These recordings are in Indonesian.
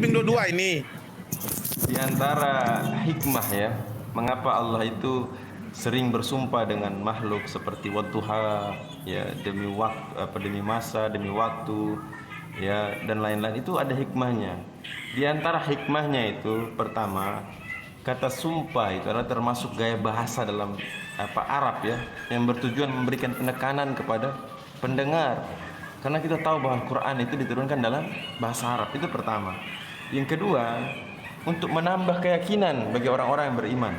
kuping dua-dua ini. Di antara hikmah ya, mengapa Allah itu sering bersumpah dengan makhluk seperti wadduha, ya, demi waktu, demi masa, demi waktu, ya, dan lain-lain, itu ada hikmahnya. Di antara hikmahnya itu, pertama, kata sumpah itu adalah termasuk gaya bahasa dalam Arab ya, yang bertujuan memberikan penekanan kepada pendengar. Karena kita tahu bahwa Quran itu diturunkan dalam bahasa Arab, itu pertama. Yang kedua, untuk menambah keyakinan bagi orang-orang yang beriman.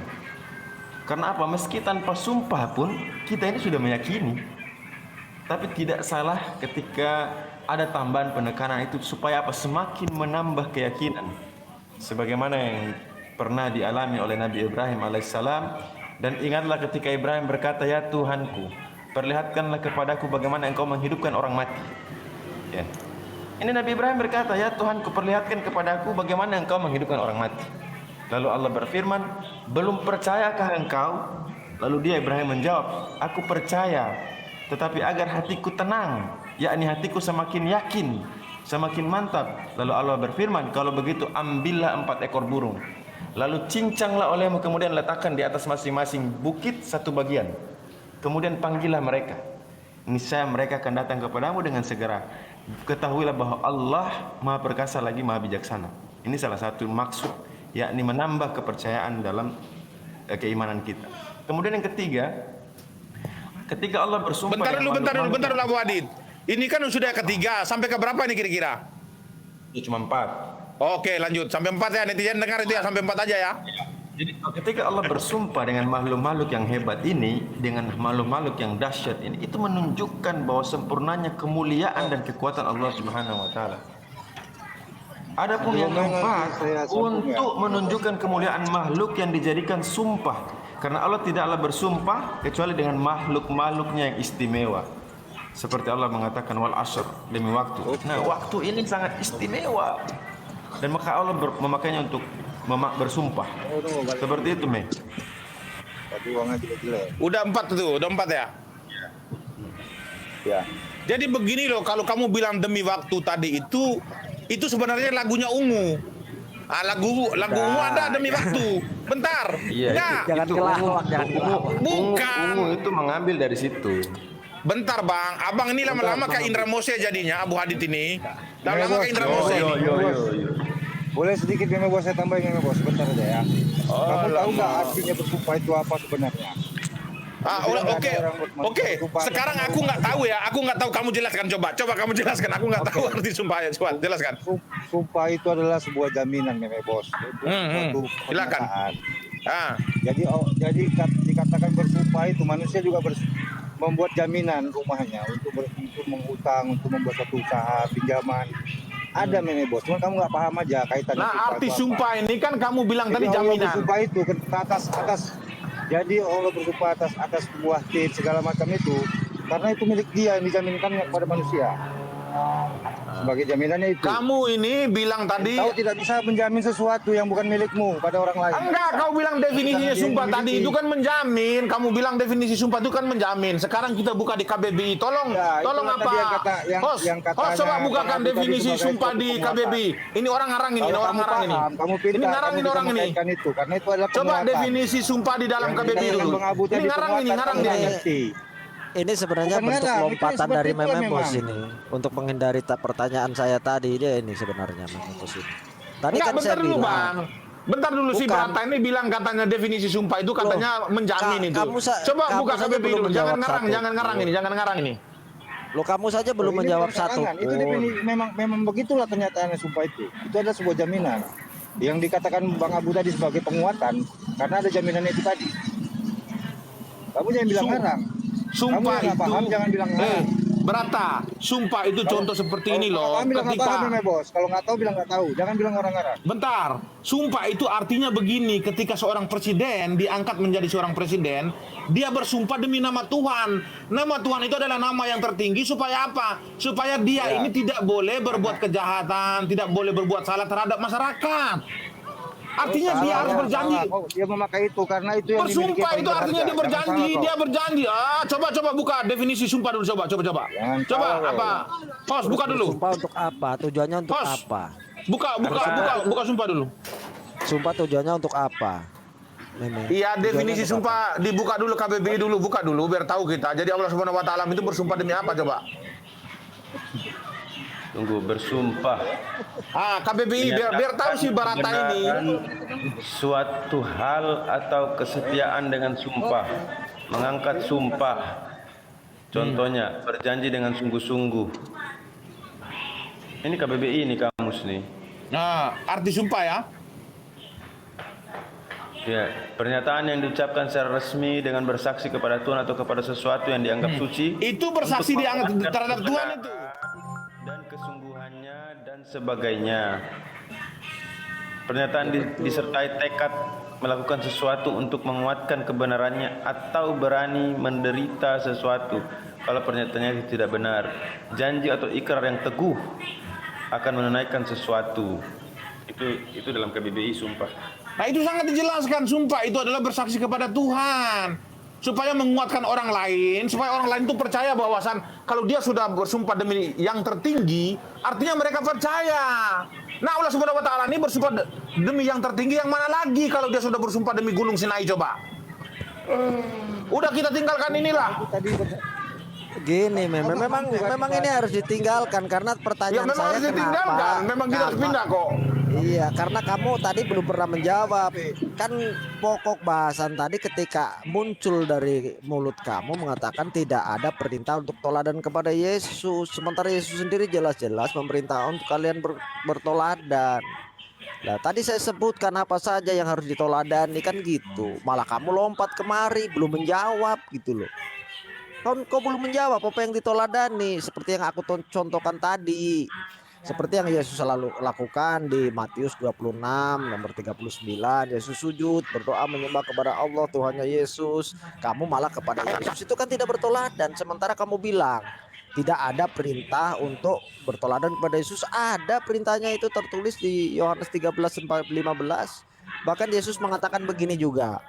Karena apa? Meski tanpa sumpah pun kita ini sudah meyakini. Tapi tidak salah ketika ada tambahan penekanan itu supaya apa? Semakin menambah keyakinan. Sebagaimana yang pernah dialami oleh Nabi Ibrahim alaihissalam. Dan ingatlah ketika Ibrahim berkata, ya Tuhanku, perlihatkanlah kepadaku bagaimana engkau menghidupkan orang mati. Ya. Ini Nabi Ibrahim berkata, ya Tuhanku, perlihatkan kepadaku bagaimana engkau menghidupkan orang mati. Lalu Allah berfirman, belum percayakah engkau? Lalu dia Ibrahim menjawab, aku percaya, tetapi agar hatiku tenang, yakni hatiku semakin yakin, semakin mantap. Lalu Allah berfirman, kalau begitu ambillah 4 ekor burung, lalu cincanglah olehmu, kemudian letakkan di atas masing-masing bukit satu bagian. Kemudian panggillah mereka, niscaya mereka akan datang kepadamu dengan segera. Ketahuilah bahwa Allah Maha Perkasa lagi Maha Bijaksana. Ini salah satu maksud, yakni menambah kepercayaan dalam keimanan kita. Kemudian yang ketiga, ketika Allah bersumpah. Bentar dulu Abu Adit. Ini kan sudah ketiga, sampai ke berapa nih kira-kira? Itu cuma 4. Oke, lanjut sampai 4 ya, netizen dengar itu ya, sampai 4 aja ya. Jadi ketika Allah bersumpah dengan makhluk-makhluk yang hebat ini, dengan makhluk-makhluk yang dahsyat ini, itu menunjukkan bahwa sempurnanya kemuliaan dan kekuatan Allah Subhanahu wa taala. Adapun yang keempat, untuk menunjukkan kemuliaan makhluk yang dijadikan sumpah, karena Allah tidaklah bersumpah kecuali dengan makhluk-makhluknya yang istimewa. Seperti Allah mengatakan wal asr, demi waktu. Nah, waktu ini sangat istimewa. Dan maka Allah memakainya untuk bersumpah. Seperti itu, Mei. Udah 4 tuh, udah 4 ya? Ya. Jadi begini loh, kalau kamu bilang demi waktu tadi itu sebenarnya lagunya Ungu. Lagu Ungu ada demi waktu. Bentar. Iya, jangan kelawak. Bukan. Ungu itu mengambil dari situ. Bentar Bang, abang ini lama-lama kayak Indra Mose jadinya, Abu Hadid ini. Lama-lama kayak Indra Mose. Boleh sedikit Meme Bos, saya tambahin Meme Bos, sebentar aja ya. Kamu tahu nggak artinya bersumpah itu apa sebenarnya? Oke. Sekarang aku nggak tahu ya, aku nggak tahu, kamu jelaskan coba kamu jelaskan, aku nggak tahu arti sumpah ya, coba jelaskan. Sumpah itu adalah sebuah jaminan Meme Bos. Silakan. Jadi dikatakan bersumpah itu manusia juga membuat jaminan rumahnya untuk mengutang, untuk membuat satu usaha pinjaman. Ada Meme Bos, cuma kamu nggak paham aja kaitannya. Nah, arti sumpah ini kan kamu bilang tadi jaminan. Allah bersumpah itu ke atas. Jadi Allah bersumpah atas buah tin segala macam itu, karena itu milik dia yang dijaminkan kepada manusia. Sebagai jaminannya itu. Kamu ini bilang tadi. Kau tidak bisa menjamin sesuatu yang bukan milikmu pada orang lain. Enggak, kau bilang definisinya sumpah tadi itu kan menjamin. Kamu bilang definisi sumpah itu kan menjamin. Sekarang kita buka di KBBI. Tolong apa? Host, coba bukakan definisi sumpah di KBBI. Ini orang ngarang ini, Ini ngarangin orang ini. Coba definisi sumpah di dalam KBBI dulu. Ini ngarang dia. Ini sebenarnya bentuk lompatan dari Meme Bos ini untuk menghindari pertanyaan saya tadi. Dia ini sebenarnya Meme Bos ini. Tadi kan saya bilang. Bentar dulu si Brata ini bilang katanya definisi sumpah itu katanya menjamin itu. Coba buka KBBI dulu. Jangan ngarang ini. Lo kamu saja belum menjawab satu. Itu memang begitulah kenyataannya sumpah itu. Itu adalah sebuah jaminan. Yang dikatakan Bang Abu tadi sebagai penguatan karena ada jaminan itu tadi. Kamu jangan bilang ngarang. Sumpah itu paham, jangan bilang Brata, sumpah itu contoh seperti ini loh. Ketika Bos, kalau nggak tahu bilang nggak tahu, jangan bilang orang ngarang. Bentar, sumpah itu artinya begini, ketika seorang presiden diangkat menjadi seorang presiden, dia bersumpah demi nama Tuhan. Nama Tuhan itu adalah nama yang tertinggi supaya apa? Supaya dia ini tidak boleh berbuat kejahatan, tidak boleh berbuat salah terhadap masyarakat. Artinya dia harus berjanji. Dia memakai itu karena itu yang bersumpah itu artinya dia berjanji. Coba buka definisi sumpah dulu, coba. Coba apa? Host, buka dulu. Sumpah untuk apa? Tujuannya untuk apa? Buka sumpah dulu. Sumpah tujuannya untuk apa? Meme. Iya, definisi Tujuannya untuk apa? sumpah dibuka dulu KBBI dulu, buka dulu biar tahu kita. Jadi Allah Subhanahu wa taala itu bersumpah demi apa coba? Tunggu, bersumpah KBBI biar tahu si Barata ini. Suatu hal atau kesetiaan dengan sumpah, mengangkat sumpah. Contohnya, berjanji dengan sungguh-sungguh. Ini KBBI ini kamus nih. Nah, arti sumpah ya. Ya, pernyataan yang diucapkan secara resmi dengan bersaksi kepada Tuhan atau kepada sesuatu yang dianggap suci. Itu bersaksi untuk dianggap menguatkan terhadap Tuhan kebenaran itu. dan kesungguhannya dan sebagainya. Pernyataan disertai tekad melakukan sesuatu untuk menguatkan kebenarannya atau berani menderita sesuatu kalau pernyataannya tidak benar. Janji atau ikrar yang teguh akan menunaikan sesuatu. Itu dalam KBBI sumpah. Nah, itu sangat dijelaskan, sumpah itu adalah bersaksi kepada Tuhan supaya menguatkan orang lain, supaya orang lain itu percaya bahwasan kalau dia sudah bersumpah demi yang tertinggi, artinya mereka percaya. Nah, Allah Subhanahu wa taala ini bersumpah demi yang tertinggi, yang mana lagi kalau dia sudah bersumpah demi Gunung Sinai coba? Udah kita tinggalkan inilah. Gini, memang ini harus ditinggalkan karena pertanyaan memang saya harus ditinggalkan, kenapa? memang kita harus pindah kok. Iya, karena kamu tadi belum pernah menjawab. Kan pokok bahasan tadi ketika muncul dari mulut kamu mengatakan tidak ada perintah untuk toladan kepada Yesus, sementara Yesus sendiri jelas-jelas memerintah untuk kalian bertoladan. Nah, tadi saya sebutkan apa saja yang harus ditoladani kan gitu. Malah kamu lompat kemari belum menjawab gitu loh. Kau belum menjawab apa yang ditoladani seperti yang aku contohkan tadi. Seperti yang Yesus selalu lakukan di Matius 26 nomor 39. Yesus sujud berdoa menyembah kepada Allah Tuhannya Yesus. Kamu malah kepada Yesus itu kan tidak bertoladan. Sementara kamu bilang tidak ada perintah untuk bertoladan kepada Yesus. Ada perintahnya, itu tertulis di Yohanes 13:15. Bahkan Yesus mengatakan begini juga.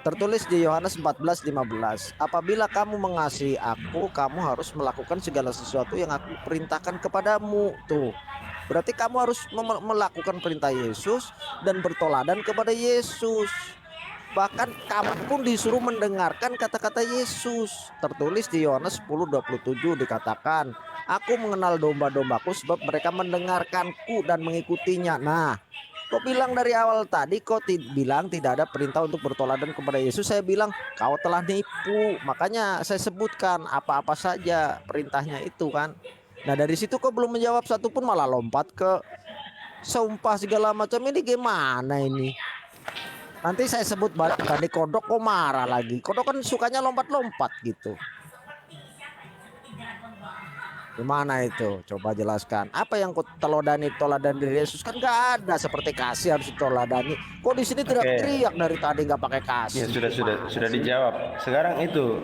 Tertulis di Yohanes 14:15. Apabila kamu mengasihi aku, kamu harus melakukan segala sesuatu yang aku perintahkan kepadamu. Tuh. Berarti kamu harus melakukan perintah Yesus dan bertoladan kepada Yesus. Bahkan kamu pun disuruh mendengarkan kata-kata Yesus. Tertulis di Yohanes 10:27 dikatakan, aku mengenal domba-dombaku sebab mereka mendengarkanku dan mengikutinya. Nah, kau bilang dari awal tadi kau bilang tidak ada perintah untuk bertoladan kepada Yesus. Saya bilang kau telah nipu. Makanya saya sebutkan apa-apa saja perintahnya itu kan. Nah, dari situ kau belum menjawab satupun, malah lompat ke sumpah segala macam. Ini gimana ini? Nanti saya sebut balik tadi kodok, kau marah lagi. Kodok kan sukanya lompat-lompat gitu. Gimana itu? Coba jelaskan. Apa yang kau toladan dari Yesus? Kan nggak ada seperti kasih harus ditoladani. Kok di sini teriak-teriak dari tadi nggak pakai kasih? Ya, sudah dijawab. Sekarang itu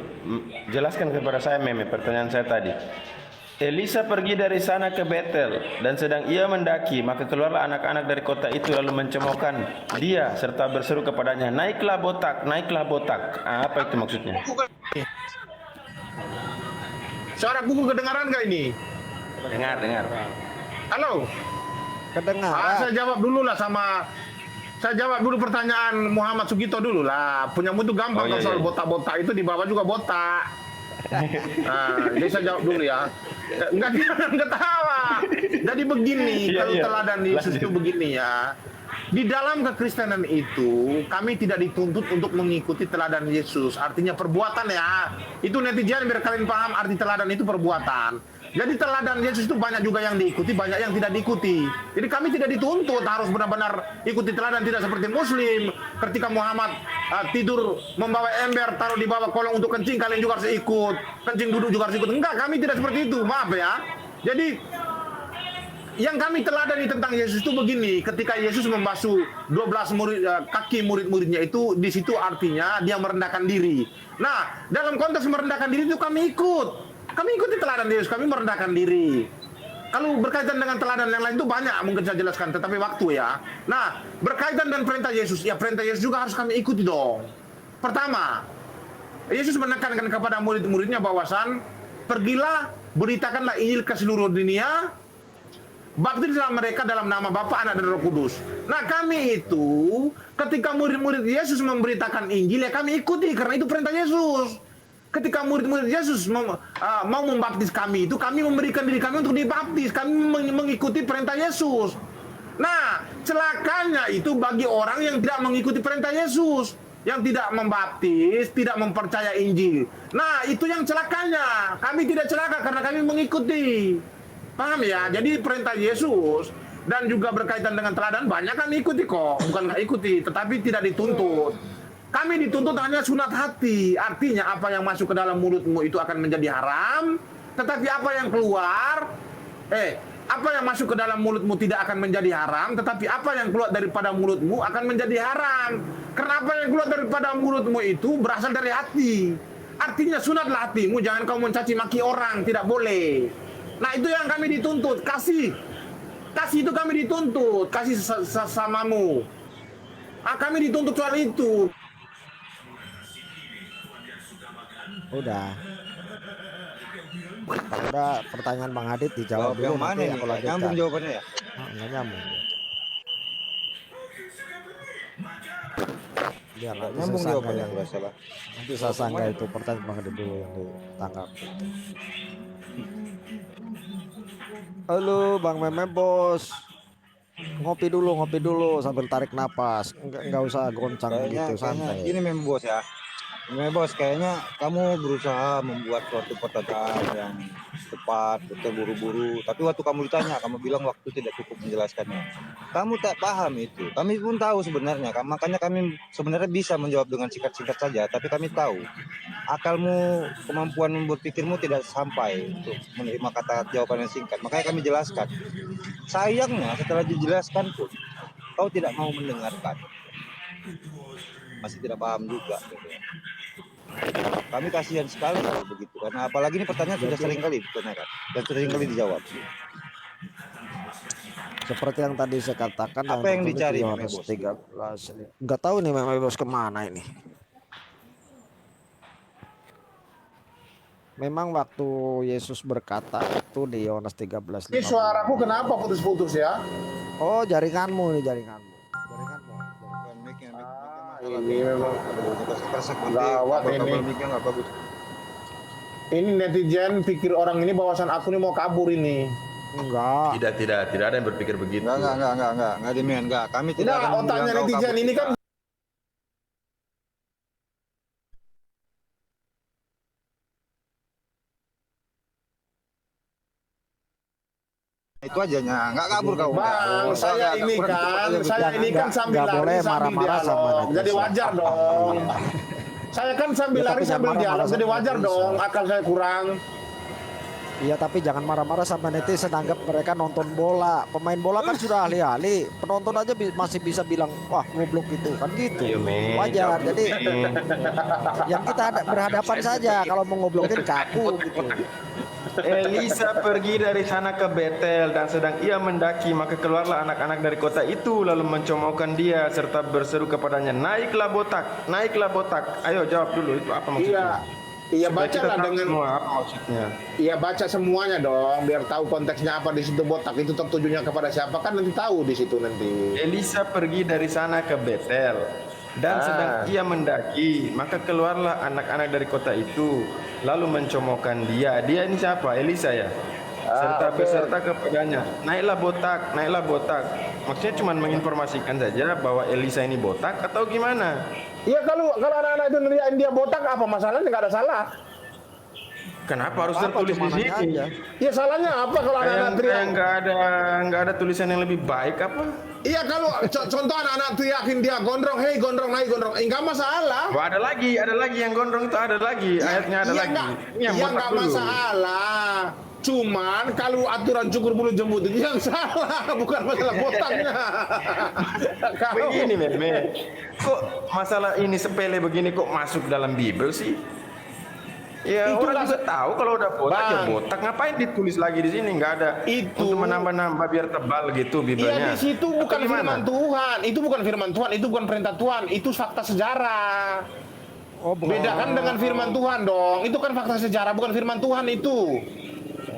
jelaskan kepada saya, Meme, pertanyaan saya tadi. Elisa pergi dari sana ke Betel dan sedang ia mendaki, maka keluarlah anak-anak dari kota itu lalu mencemoohkan dia serta berseru kepadanya, naiklah botak, naiklah botak. Apa itu maksudnya? Suara buku kedengaran nggak ini? Dengar. Halo? Kedengaran. Saya jawab dulu pertanyaan Muhammad Sugito dulu lah. Punyamu itu gampang kalau soal botak-botak itu di bawah juga botak. Nah, jadi saya jawab dulu ya. Enggak ketawa. Jadi begini, kalau teladan Yesus itu begini ya. Di dalam kekristenan itu kami tidak dituntut untuk mengikuti teladan Yesus. Artinya perbuatan ya. Itu netizen biar kalian paham arti teladan itu perbuatan. Jadi teladan Yesus itu banyak juga yang diikuti, banyak yang tidak diikuti. Jadi kami tidak dituntut harus benar-benar ikuti teladan, tidak seperti Muslim. Ketika Muhammad tidur membawa ember, taruh di bawah kolong untuk kencing, kalian juga harus ikut. Kencing duduk juga harus ikut. Enggak, kami tidak seperti itu. Maaf ya. Jadi yang kami teladani tentang Yesus itu begini, ketika Yesus membasuh 12 kaki murid-muridnya itu, di situ artinya dia merendahkan diri. Nah, dalam konteks merendahkan diri itu kami ikut. Kami ikuti teladan Yesus, kami merendahkan diri. Kalau berkaitan dengan teladan yang lain itu banyak, mungkin saya jelaskan, tetapi waktu ya. Nah, berkaitan dengan perintah Yesus, ya perintah Yesus juga harus kami ikuti dong. Pertama, Yesus menekankan kepada murid-muridnya bahwasan, pergilah, beritakanlah Injil ke seluruh dunia, baptislah mereka dalam nama Bapa, Anak, dan Roh Kudus. Nah, kami itu ketika murid-murid Yesus memberitakan Injil, ya kami ikuti karena itu perintah Yesus. Ketika murid-murid Yesus mau membaptis kami itu, kami memberikan diri kami untuk dibaptis. Kami mengikuti perintah Yesus. Nah, celakanya itu bagi orang yang tidak mengikuti perintah Yesus, yang tidak membaptis, tidak mempercaya Injil. Nah, itu yang celakanya. Kami tidak celaka karena kami mengikuti. Paham ya? Jadi perintah Yesus dan juga berkaitan dengan teladan banyak kan ikuti kok, bukan nggak ikuti, tetapi tidak dituntut. Kami dituntut hanya sunat hati, artinya apa yang masuk ke dalam mulutmu itu akan menjadi haram, tetapi apa yang keluar, apa yang masuk ke dalam mulutmu tidak akan menjadi haram, tetapi apa yang keluar daripada mulutmu akan menjadi haram. Karena apa yang keluar daripada mulutmu itu berasal dari hati. Artinya sunatlah hatimu, jangan kau mencaci maki orang, tidak boleh. Nah, itu yang kami dituntut, kasih itu kami dituntut, kasih sesamamu. Kami dituntut soal itu. Udah pertanyaan Bang Adit dijawab dulu. Yang mana nanti nih? aku lanjutkan. Nyambung jawabannya ya? Nggak nyambung. Biar nanti Nyambung sesangga jawabannya yang nggak salah. nanti sesangga itu pertanyaan Bang Adit dulu yang ditangkap. Halo Bang Meme Bos, ngopi dulu sambil tarik napas, nggak usah goncang gitu, santai. Ini Meme Bos ya. Meme Bos, kayaknya kamu berusaha membuat suatu perkataan yang tepat, terburu-buru. Tapi waktu kamu ditanya, kamu bilang waktu tidak cukup menjelaskannya. Kamu tak paham itu. Kami pun tahu sebenarnya. Makanya kami sebenarnya bisa menjawab dengan singkat-singkat saja. Tapi kami tahu akalmu, kemampuan berpikirmu tidak sampai untuk menerima kata jawaban yang singkat. Makanya kami jelaskan. Sayangnya setelah dijelaskan pun kau tidak mau mendengarkan. Masih tidak paham juga. Kami kasihan sekali kalau begitu, karena apalagi ini pertanyaan sudah sering kali ditanyakan dan sering kali dijawab. Seperti yang tadi saya katakan, apa yang dicari Yohanes 13. Nggak tahu nih Meme Bos kemana ini. Memang waktu Yesus berkata itu di Yohanes 13. Ini suaraku kenapa putus-putus ya? Oh, jaringanmu nih, jaringanmu. Ini memang gawat ini. Ini netizen pikir orang ini bahwasan aku ini mau kabur ini. Enggak. Tidak ada yang berpikir begitu. Enggak demikian, enggak. Kami tidak Tidak, otaknya netizen ini kan itu aja nggak kabur kau. Bang, saya ini kan sambil nggak boleh lari sambil marah-marah sama dialog, netizen. jadi wajar dong. Saya kan sambil Ya, lari tapi sambil jangan dialog, marah-marah jadi sama wajar netizen. dong. Akal saya kurang. Iya, tapi jangan marah-marah sama netizen, anggap mereka nonton bola. Pemain bola kan sudah ahli-ahli, penonton aja masih bisa bilang wah goblok gitu kan gitu. Ayo, men. Wajar. Jadi yang kita berhadapan saja, kalau mau ngoblokin kaku gitu. Elisa pergi dari sana ke Betel, dan sedang ia mendaki, maka keluarlah anak-anak dari kota itu lalu mencomokkan dia serta berseru kepadanya, naiklah botak. Ayo jawab dulu, itu apa maksudnya? Iya Supaya kita bacalah tahu dengan semua apa maksudnya. Iya baca semuanya dong, biar tahu konteksnya apa di situ botak itu tertujunya kepada siapa kan nanti tahu di situ nanti. Elisa pergi dari sana ke Betel, dan sedang ia mendaki, maka keluarlah anak-anak dari kota itu lalu mencomokkan dia. Dia ini siapa? Elisa ya. Serta beserta kepadanya, naiklah botak. Maksudnya cuma menginformasikan saja bahwa Elisa ini botak atau gimana? Iya kalau anak-anak itu neriain dia botak apa masalahnya, nggak ada salah. Kenapa harus Apa, tertulis di cuma nanya sini? aja. Iya salahnya apa kalau anak-anak teriak? Kayak nggak ada tulisan yang lebih baik apa? Iya kalau contoh anak-anak teriakin dia gondrong, hei gondrong, naik gondrong, nggak masalah. Wah, ada lagi yang gondrong itu ada lagi, ayatnya ada lagi. Ini yang botak nggak dulu. masalah. Cuman kalau aturan cukur bulu jembut itu yang salah, bukan masalah botaknya. Begini, Meme. Kok masalah ini sepele begini kok masuk dalam Bible sih? Ya Itulah orang juga tahu kalau udah botak ya Bang. botak. Ngapain ditulis lagi di sini? Nggak ada. Itu. Untuk menambah-nambah biar tebal gitu Iya Biblenya. di situ bukan Atau gimana? firman Tuhan, itu bukan firman Tuhan, itu bukan perintah Tuhan, itu fakta sejarah. Oh, bukan. Bedakan dengan firman Tuhan dong, itu kan fakta sejarah bukan firman Tuhan itu.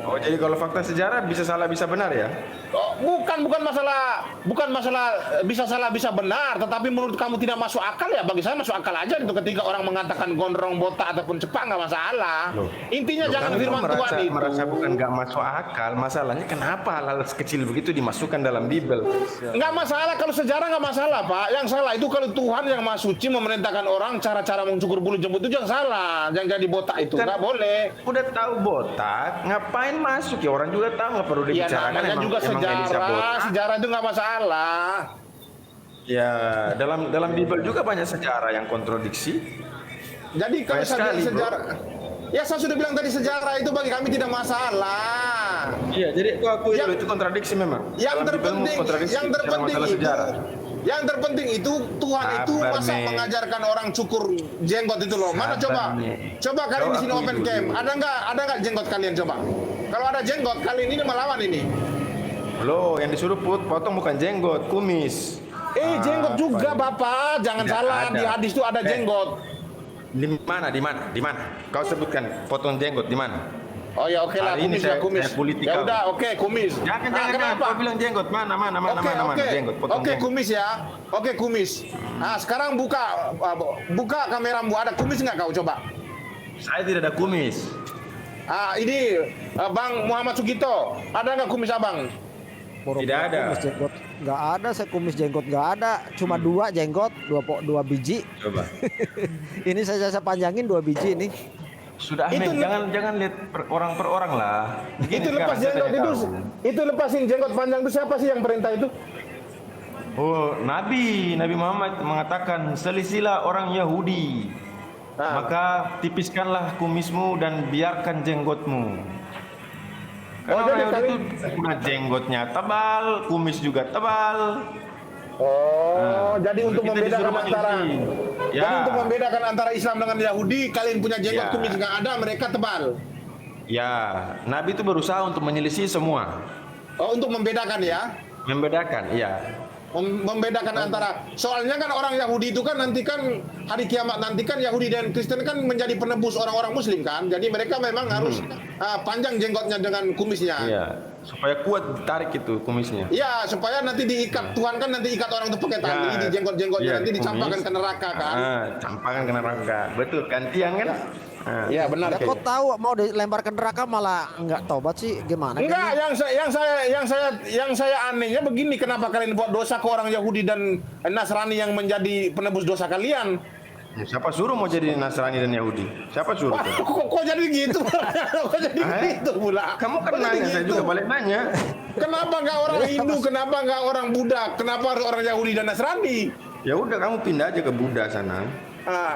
Oh, jadi kalau fakta sejarah bisa salah bisa benar ya? Oh, bukan masalah bisa salah bisa benar, tetapi menurut kamu tidak masuk akal ya bagi saya masuk akal aja itu ketika orang mengatakan gondrong, botak ataupun cepak nggak masalah. Intinya jangan firman Tuhan itu. Merasa bukan nggak masuk akal, masalahnya kenapa hal-hal sekecil begitu dimasukkan dalam Bible? Nggak masalah kalau sejarah nggak masalah Pak. Yang salah itu kalau Tuhan yang Maha Suci memerintahkan orang cara-cara mencukur bulu jembut itu yang salah, yang jadi botak itu nggak boleh. Udah tahu botak, ngapain masuk ya orang juga tahu nggak perlu Ya dibicarakan. namanya juga sejarah itu nggak masalah. Ya dalam Bible juga banyak sejarah yang kontradiksi. Jadi kalau saya bilang sejarah, ya saya sudah bilang tadi sejarah itu bagi kami tidak masalah. Iya, jadi aku itu kontradiksi memang. Yang terpenting itu Tuhan Sabar, itu masa mengajarkan orang cukur jenggot itu loh. Mana coba kalian di sini open cam. Ada nggak jenggot kalian coba? Kalau ada jenggot kalian ini melawan ini. Loh, yang disuruh potong bukan jenggot, kumis. Jenggot juga Bapak, jangan Tidak salah ada. di hadis itu ada jenggot. Di mana? Kau sebutkan potong jenggot di mana? Oh ya oke lah, Hari ini kumis. saya politik Ya kau. udah oke kumis. Jangan, Kenapa? kau bilang jenggot. Mana jenggot, potong Oke jenggot. kumis ya. Oke kumis. Nah sekarang buka kameramu, ada kumis nggak kau coba? Saya tidak ada kumis. Ini Bang Muhammad Sugito, ada nggak kumis abang? Tidak ada. Kumis jenggot nggak ada, saya kumis jenggot nggak ada, cuma 2 jenggot, 2 biji. Coba. Ini saya panjangin 2 biji ini. Sudah Itu jangan lihat orang per orang lah. Begini Itu lepas sekarang, saya jenggot tanya itu lepasin jenggot panjang itu siapa sih yang perintah itu? Oh, Nabi Muhammad mengatakan selisilah orang Yahudi. Maka tipiskanlah kumismu dan biarkan jenggotmu. Karena Oh, orang jadi Yahudi itu jenggotnya tebal, kumis juga tebal. Jadi untuk kita membedakan disuruh antara menyelisih. jadi untuk membedakan antara Islam dengan Yahudi, kalian punya jenggot Ya. kumis nggak ada, mereka tebal. Ya, Nabi itu berusaha untuk menyelisih semua. Oh, untuk membedakan ya. Membedakan, iya. Membedakan antara, soalnya kan orang Yahudi itu kan nanti kan hari kiamat nanti kan Yahudi dan Kristen kan menjadi penebus orang-orang Muslim kan, jadi mereka memang harus panjang jenggotnya dengan kumisnya. Iya, supaya kuat ditarik itu kumisnya. Iya, supaya nanti diikat Tuhan kan nanti ikat orang itu pakai tali di jenggot-jenggotnya nanti dicampakkan ke neraka kan. Campakkan ke neraka, betul gantian kan? Iya benar. Ya, kok tahu mau dilempar ke neraka malah nggak tobat sih, gimana? Enggak, yang saya anehnya begini, kenapa kalian buat dosa ke orang Yahudi dan Nasrani yang menjadi penebus dosa kalian? Siapa suruh mau jadi Nasrani dan Yahudi? Siapa suruh? Wah, kok jadi gitu? Kok jadi gitu pula? Kamu kan Kok jadi nanya, saya gitu? juga balik nanya. Kenapa nggak orang Hindu? Kenapa nggak orang Buddha? Kenapa harus orang Yahudi dan Nasrani? Ya udah kamu pindah aja ke Buddha sana.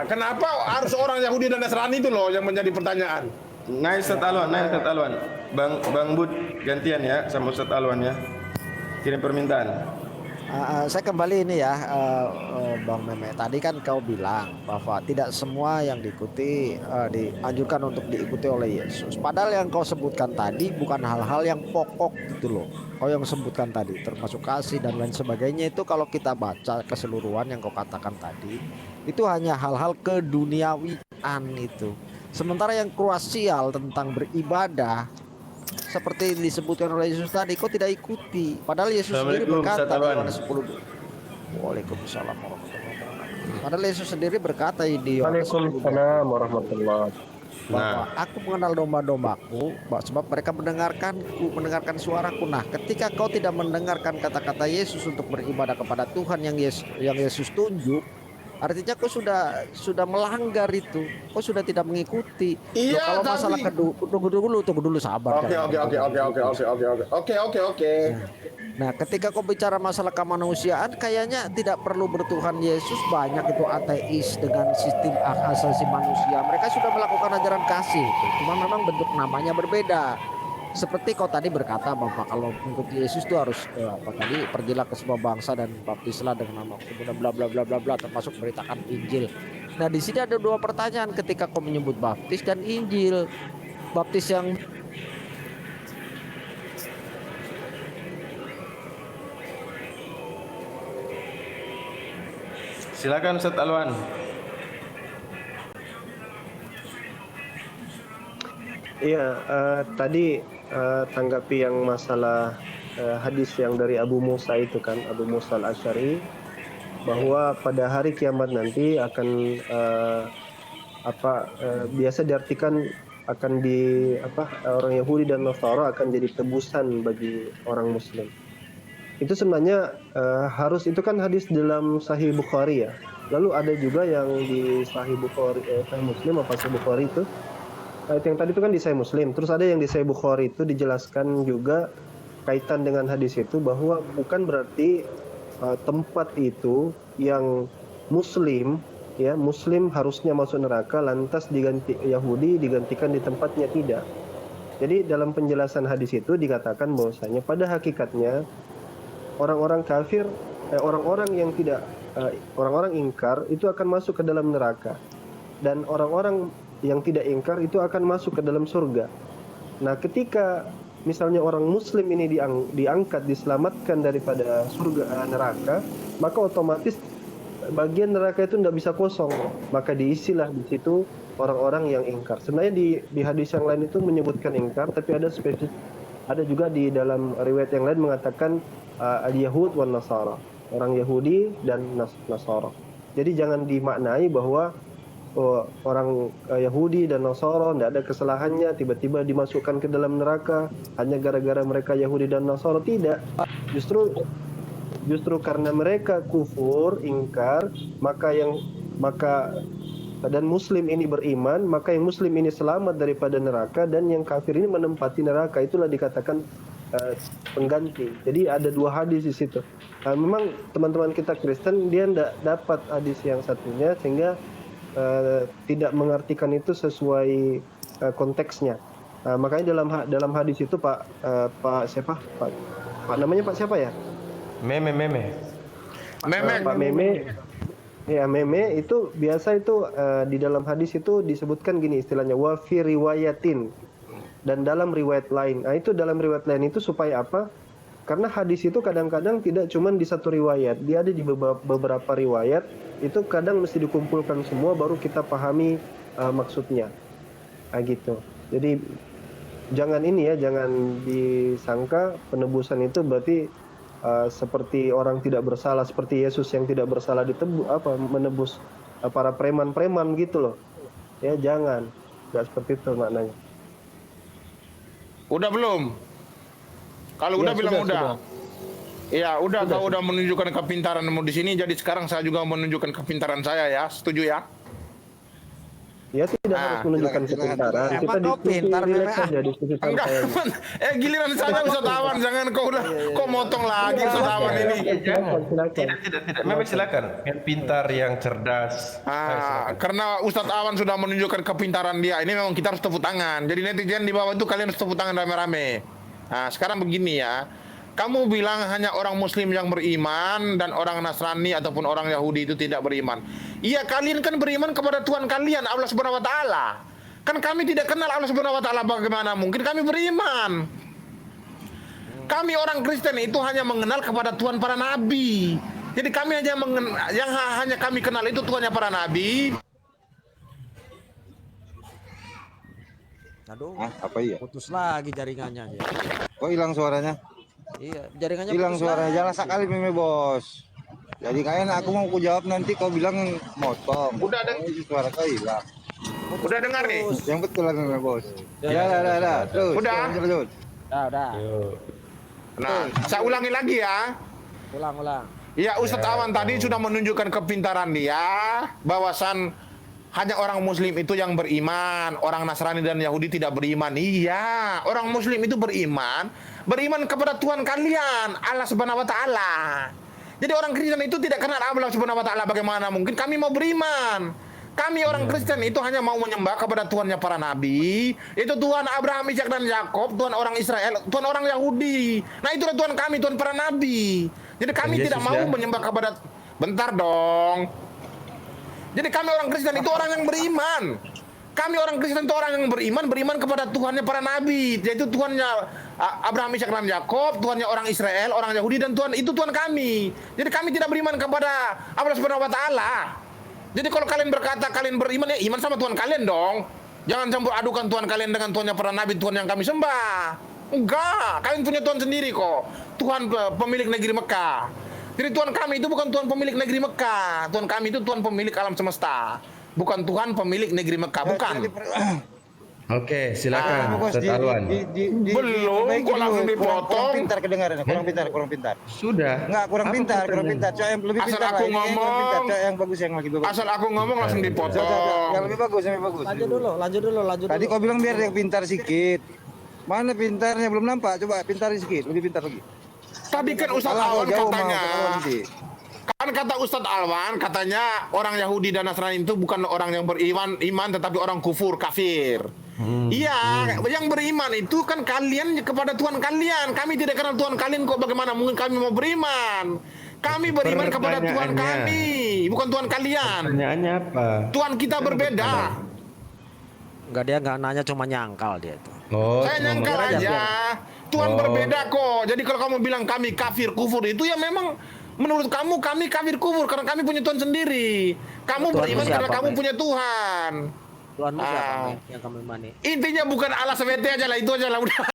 Kenapa harus orang Yahudi dan Nasrani itu loh yang menjadi pertanyaan? Naik Ustaz Alwan. Bang Bud gantian ya sama Ustaz Alwan ya. Kirim permintaan. Saya kembali ini ya, Bang Meme. Tadi kan kau bilang bahwa tidak semua yang diikuti dianjurkan untuk diikuti oleh Yesus. Padahal yang kau sebutkan tadi bukan hal-hal yang pokok gitu loh. Kau yang sebutkan tadi, termasuk kasih dan lain sebagainya, itu kalau kita baca keseluruhan yang kau katakan tadi, itu hanya hal-hal keduniawian itu. Sementara yang krusial tentang beribadah, seperti disebutkan oleh Yesus tadi, kau tidak ikuti. Padahal Yesus sendiri berkata di Yohanes 10. Waalaikumsalam warahmatullahi wabarakatuh. Padahal Yesus sendiri berkata di Yohanes 10 Waalaikumsalam warahmatullahi bahwa aku mengenal domba-dombaku sebab mereka mendengarkan suaraku. Nah, ketika kau tidak mendengarkan kata-kata Yesus untuk beribadah kepada Tuhan yang Yesus tunjuk, artinya kau sudah melanggar itu. Kau sudah tidak mengikuti. Iya, kalau masalah tunggu dulu sabar. Oke. Nah, ketika kau bicara masalah kemanusiaan, kayaknya tidak perlu bertuhan Yesus. Banyak itu ateis dengan sistem hak asasi manusia. Mereka sudah melakukan ajaran kasih. Cuma memang bentuk namanya berbeda. Seperti kau tadi berkata bahwa kalau mengikuti Yesus itu harus pergilah ke semua bangsa dan baptislah dengan nama kemudian bla bla bla bla bla, termasuk beritakan Injil. Nah, di sini ada 2 pertanyaan ketika kau menyebut baptis dan Injil. Baptis yang Silakan Ustaz Alwan. Iya, tadi tanggapi yang masalah hadis yang dari Abu Musa itu kan, Abu Musa al-Asy'ari, bahwa pada hari kiamat nanti akan biasa diartikan akan orang Yahudi dan Nasara akan jadi tebusan bagi orang Muslim. Itu sebenarnya harus, itu kan hadis dalam Sahih Bukhari ya. Lalu ada juga yang di Sahih Bukhari, Sahih Muslim apa Sahih Bukhari itu. Yang tadi itu kan di Sahih Muslim. Terus ada yang di Sahih Bukhari itu dijelaskan juga kaitan dengan hadis itu, bahwa bukan berarti tempat itu yang Muslim harusnya masuk neraka lantas diganti Yahudi digantikan di tempatnya, tidak. Jadi dalam penjelasan hadis itu dikatakan bahwasanya pada hakikatnya orang-orang kafir, orang-orang yang tidak orang-orang ingkar itu akan masuk ke dalam neraka, dan orang-orang yang tidak ingkar itu akan masuk ke dalam surga. Nah, ketika misalnya orang Muslim ini diangkat, diselamatkan daripada surga neraka, maka otomatis bagian neraka itu tidak bisa kosong, maka diisilah di situ orang-orang yang ingkar. Sebenarnya di hadis yang lain itu menyebutkan ingkar, tapi ada juga di dalam riwayat yang lain mengatakan al-Yahud wan Nasara, orang Yahudi dan Nasara. Jadi jangan dimaknai bahwa orang Yahudi dan Nasara tidak ada kesalahannya tiba-tiba dimasukkan ke dalam neraka hanya gara-gara mereka Yahudi dan Nasara. Tidak, justru karena mereka kufur, ingkar, maka dan Muslim ini beriman, maka yang Muslim ini selamat daripada neraka, dan yang kafir ini menempati neraka. Itulah dikatakan pengganti. Jadi ada dua hadis di situ. Memang teman-teman kita Kristen dia tidak dapat hadis yang satunya, sehingga tidak mengartikan itu sesuai konteksnya. Makanya dalam hadis itu Pak namanya Pak siapa ya? Meme. Pak Meme. Ya, Meme itu biasa itu di dalam hadis itu disebutkan gini istilahnya, wa fi riwayatin, dan dalam riwayat lain. Nah, itu dalam riwayat lain itu supaya apa? Karena hadis itu kadang-kadang tidak cuma di satu riwayat, dia ada di beberapa riwayat. Itu kadang mesti dikumpulkan semua baru kita pahami maksudnya. Nah, gitu. Jadi jangan disangka penebusan itu berarti seperti orang tidak bersalah, seperti Yesus yang tidak bersalah menebus para preman-preman gitu loh. Ya jangan, nggak seperti itu maknanya. Udah belum? Kalau udah bilang udah. Iya, udah. Kau udah menunjukkan kepintaranmu di sini, jadi sekarang saya juga menunjukkan kepintaran saya ya. Setuju ya? Ya tidak harus menunjukkan kepintaran. Kita diskusi relax saja, diskusi santai. Giliran saya Ustaz Awan, jangan kau motong lagi Ustaz Awan ini. Tidak. Memang silakan. Yang pintar, yang cerdas. Karena Ustaz Awan sudah menunjukkan kepintaran dia, ini memang kita harus tepuk tangan. Jadi netizen di bawah itu kalian harus tepuk tangan rame-rame. Nah, sekarang begini ya. Kamu bilang hanya orang Muslim yang beriman dan orang Nasrani ataupun orang Yahudi itu tidak beriman. Iya, kalian kan beriman kepada Tuhan kalian, Allah Subhanahu wa taala. Kan kami tidak kenal Allah Subhanahu wa taala, bagaimana mungkin kami beriman? Kami orang Kristen itu hanya mengenal kepada Tuhan para nabi. Jadi kami hanya kami kenal itu Tuhannya para nabi. Aduh, apa iya? putus lagi jaringannya. Kok hilang suaranya? Iya, jaringannya Hilang putus suaranya, lagi. jangan sekali Meme Bos. Jadi kayaknya aku mau jawab nanti kau bilang motong. Udah ada. Suara kau hilang. Udah dengar nih? Yang betul lah Meme Bos. Ya. Terus. Udah. Lanjut. Udah. Nah, saya ulangi lagi ya. Ulang. Ya, Ustadz Awan tadi sudah menunjukkan kepintaran dia, bahwasan hanya orang Muslim itu yang beriman, orang Nasrani dan Yahudi tidak beriman. Iya, orang Muslim itu beriman kepada Tuhan kalian, Allah Subhanahu wa taala. Jadi orang Kristen itu tidak kenal Allah Subhanahu wa taala, bagaimana mungkin kami mau beriman? Kami orang Kristen itu hanya mau menyembah kepada Tuhannya para nabi, itu Tuhan Abraham, Ishak dan Yakub, Tuhan orang Israel, Tuhan orang Yahudi. Nah, itulah Tuhan kami, Tuhan para nabi. Jadi kami tidak mau menyembah kepada, bentar dong. Jadi kami orang Kristen itu orang yang beriman. Kami orang Kristen itu orang yang beriman kepada Tuhannya para nabi, yaitu Tuhannya Abraham, Ishak dan Yakub, Tuhannya orang Israel, orang Yahudi, dan Tuhan itu Tuhan kami. Jadi kami tidak beriman kepada Allah Subhanahu wa taala. Jadi kalau kalian berkata kalian beriman, ya iman sama Tuhan kalian dong. Jangan campur adukan Tuhan kalian dengan Tuhannya para nabi, Tuhan yang kami sembah. Enggak, kalian punya Tuhan sendiri kok. Tuhan pemilik negeri Mekah. Jadi Tuhan kami itu bukan Tuhan pemilik negeri Mekah. Tuhan kami itu Tuhan pemilik alam semesta. Bukan Tuhan pemilik negeri Mekah, bukan. Oke, silakan Ustaz Alwan. Belum, kok langsung dipotong. Kurang pintar kedengarannya, kurang pintar. Sudah. Enggak, kurang Apa pintar. Coba yang lebih Asal pintar. aku lah. Ini ngomong. kurang pintar. Coba yang bagus, yang lagi bagus. Asal aku ngomong langsung dipotong. Yang lebih bagus, Lanjut dulu. Tadi kau bilang biar yang pintar sedikit. Mana pintarnya belum nampak? Coba pintarin sedikit, lebih pintar lagi. Tadi kan Ustadz Alah, Alwan jauh, katanya. Ustadz Alwan nanti. Kan kata Ustadz Alwan katanya orang Yahudi dan Nasrani itu bukan orang yang beriman tetapi orang kafir. Iya, yang beriman itu kan kalian kepada Tuhan kalian. Kami tidak kenal Tuhan kalian kok, bagaimana mungkin kami mau beriman? Kami beriman kepada Tuhan kami, bukan Tuhan kalian. Pertanyaannya apa? Tuhan kita berbeda. Enggak, dia nggak nanya, cuma nyangkal dia tuh. Oh, Saya cuma nyangkal mau- aja. Tuhan Oh. berbeda kok. Jadi kalau kamu bilang kami kafir kufur itu ya memang menurut kamu kami kafir kufur karena kami punya Tuhan sendiri. Kamu Tuhanmu beriman siapa, karena kamu Mas? punya Tuhan. Tuhanmu siapa Ah. nih yang kamu imani? Intinya bukan Allah SWT aja lah, itu aja lah udah.